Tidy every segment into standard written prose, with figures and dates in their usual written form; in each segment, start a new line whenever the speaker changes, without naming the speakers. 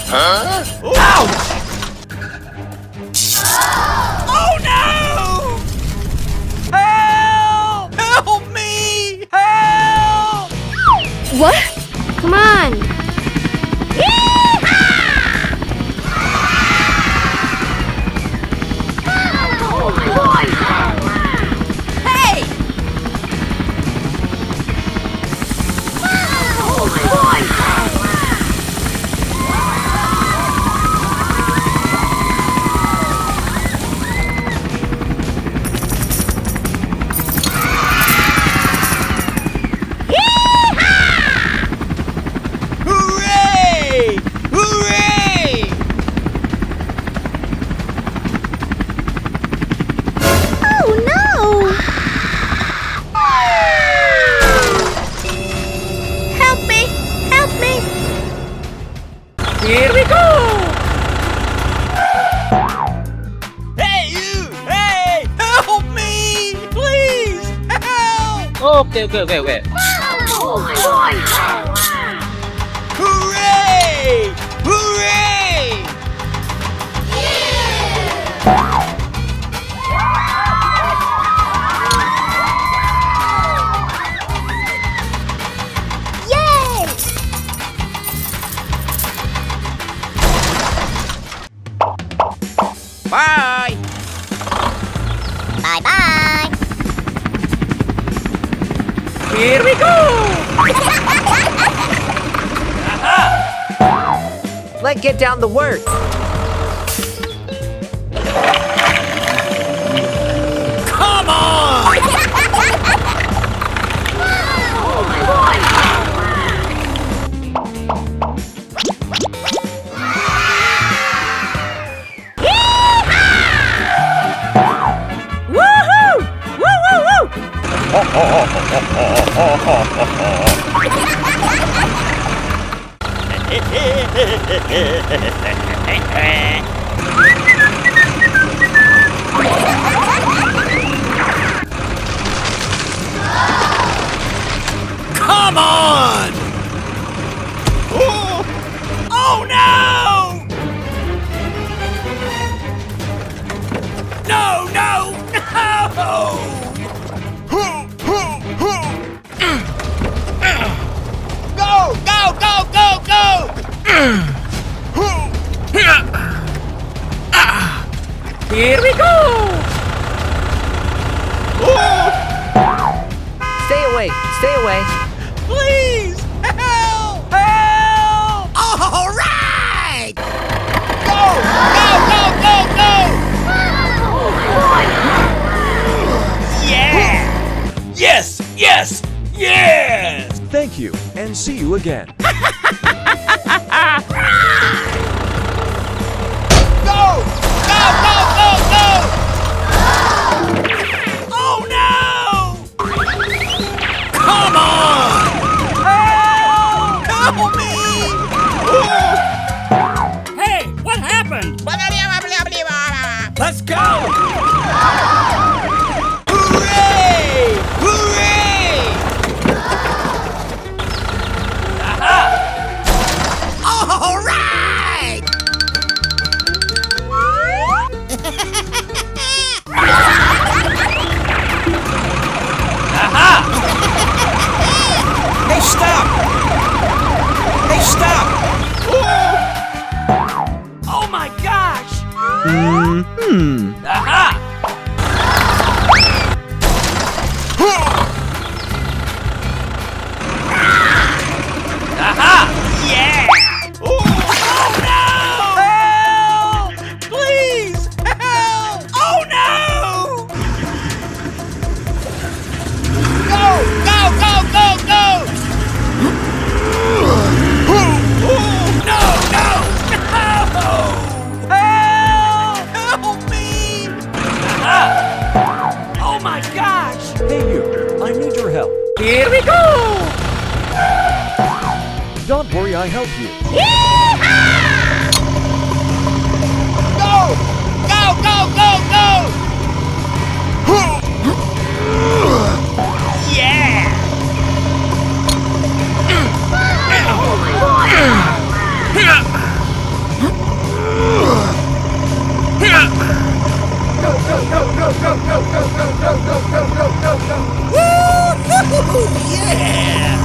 Huh?
Ouch! Oh no! Help! Help me! Help!
What? Come on! Hey!
Hooray! Hooray!
Oh no! Help me! Help me!
Here we go! Hey you! Hey! Help me! Please! Help!
Okay.
Hooray! Hooray!
Yay!
Bye!
Bye-bye!
Here we go!
Let's get down to work.
Come on!
Woohoo! Woo woo woo!
Come on! Oh, oh no! No, no, no! Go, go, go, go, go! Here we go!
Stay away. Stay away.
Please! Help! Help! All right! Go! Go, go, go, go! Yeah! Yes! Yes! Yes!
Thank you, and see you again.
Go! Go, go, go, go! Oh no! Come on! Help! Help me! Hey, what happened? Let's go! Hooray! Hooray! All right! Hey, stop! Hey, stop! Oh my gosh! Aha! Aha! Yeah! Oh no! Help! Please! Help! Oh no! Go! Go! Go! Go! Go! No! No! No! Help! Help me! Oh my gosh!
Hey you, I need your help. help.
Here we go!
Don't worry, I help you.
Go! Go, go, go, go! Yeah! Woo-hoo! Yeah!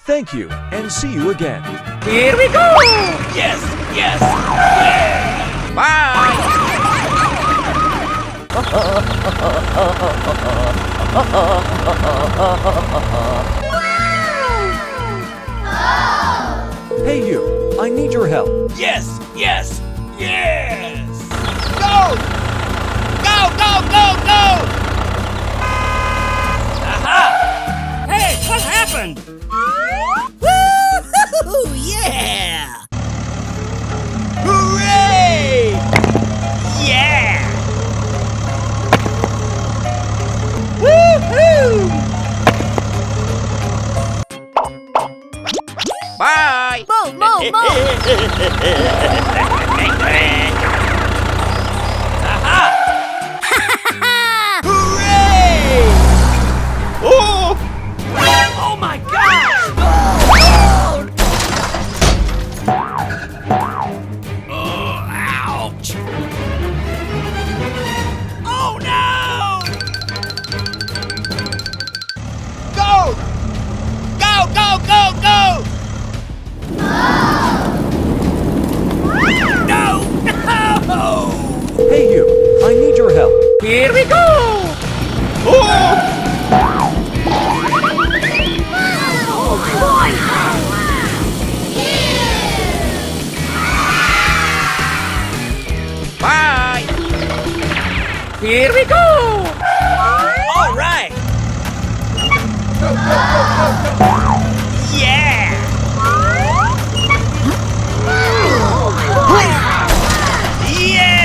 Thank you, and see you again.
Here we go!
Yes! Yes! Yeah! Bye!
Hey you, I need your help.
Yes! Yes! Yes! Go! Go, go, go, go! Aha! Hey, what happened? Woo-hoo! Yeah! Hooray! Yeah! Woohoo! Bye!
Move, move, move.
Aha! Hooray! Oh! Oh my gosh! Oh, ouch! Oh no! Go! Go, go, go, go! No! No!
Hey you, I need your help.
Here we go!
Oh! Bye!
Here we go!
All right! Yeah! Yeah!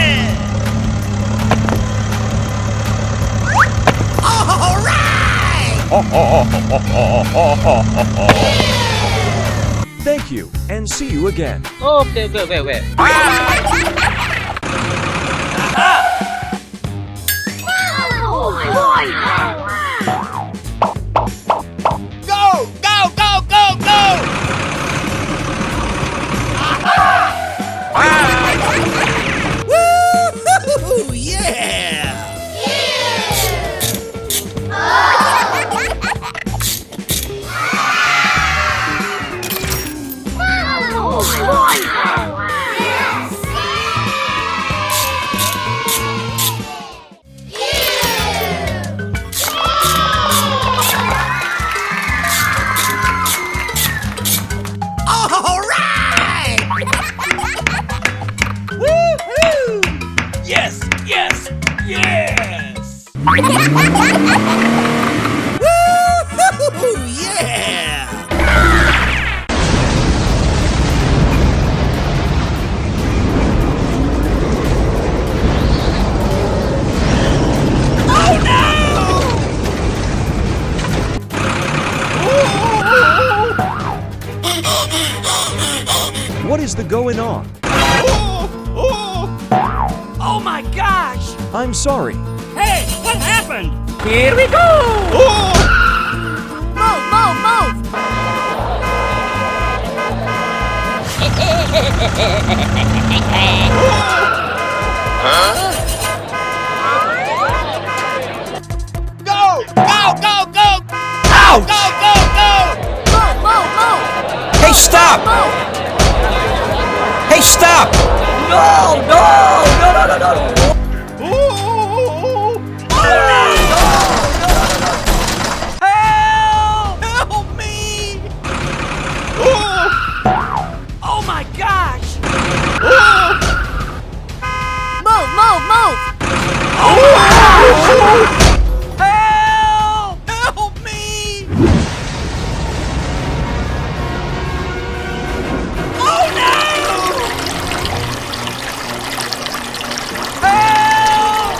All right!
Thank you, and see you again.
Okay, wait.
Go! Go, go, go, go! Woo-hoo! Yeah! All right! Woohoo! Yes, yes, yes! Woohoo! Yeah! Oh no!
What is the going on?
Oh my gosh!
I'm sorry.
Hey, what happened?
Here we go!
Move, move, move.
Go! Go, go, go! Ouch! Go, go, go!
Move, move, move.
Hey, stop!
Move.
Hey, stop! No, no, no, no, no, no! Oh, no! Help! Help me! Oh my gosh!
Move, move, move.
Help! Help me! Oh no! Help!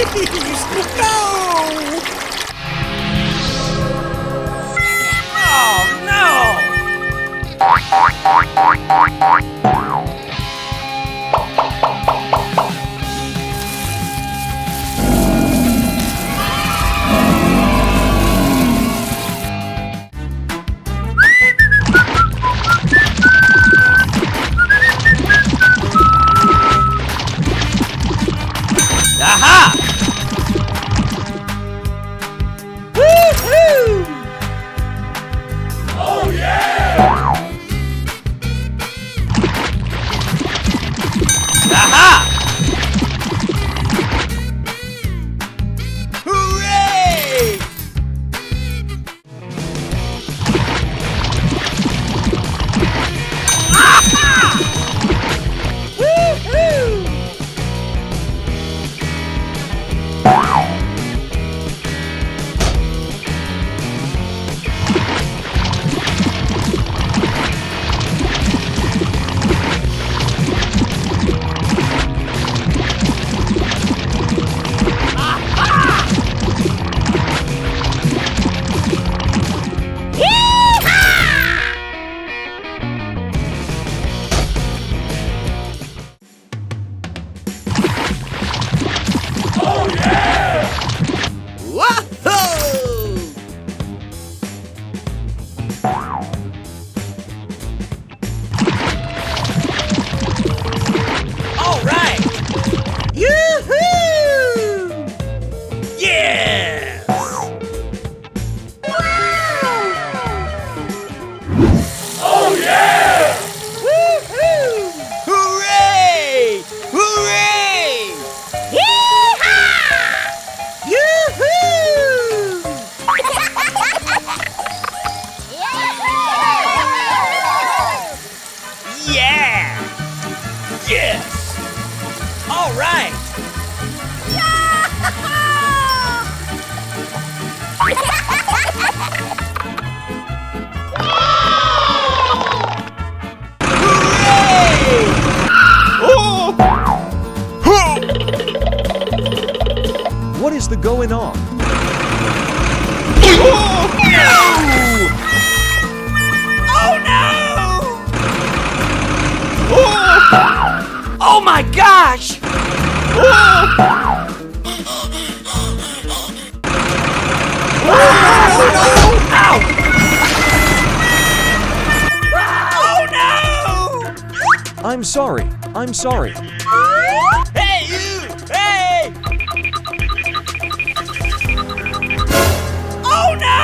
Please, no! Oh, no! Aha! Woo-hoo! Oh yeah! Aha! Hooray! Aha! Woo-hoo! All right! Yoo-hoo! Yes! Oh yeah! Woo-hoo! Hooray! Hooray! Yee-haw! Yoo-hoo! Yeah! Yes! All right! Hooray! Oh!
What is the going on?
Oh no! Oh no! Oh my gosh! Ow! Oh no!
I'm sorry. I'm sorry.
Hey you! Hey! Oh no!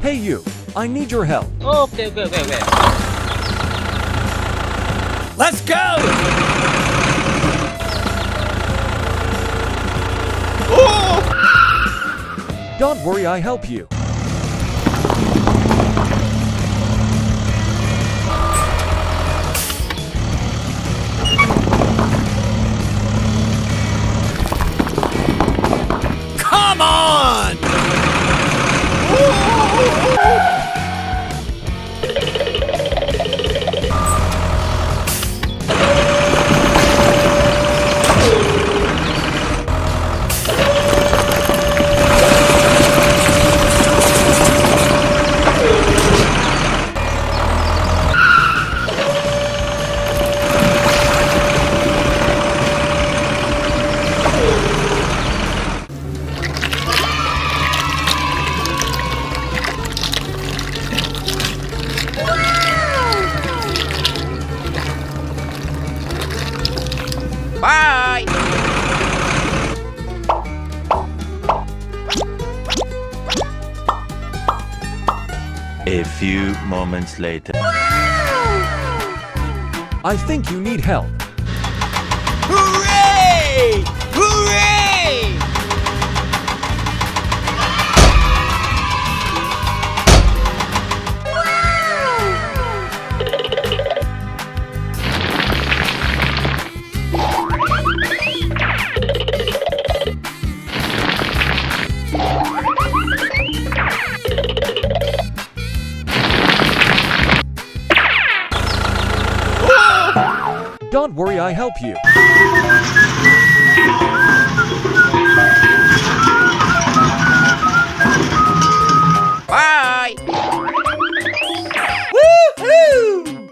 Hey you, I need your help.
Okay.
Let's go! Oh!
Don't worry, I help you.
Come on! Bye!
A few moments later.
I think you need help.
Hooray! Hooray!
Don't worry, I help you.
Bye! Woohoo!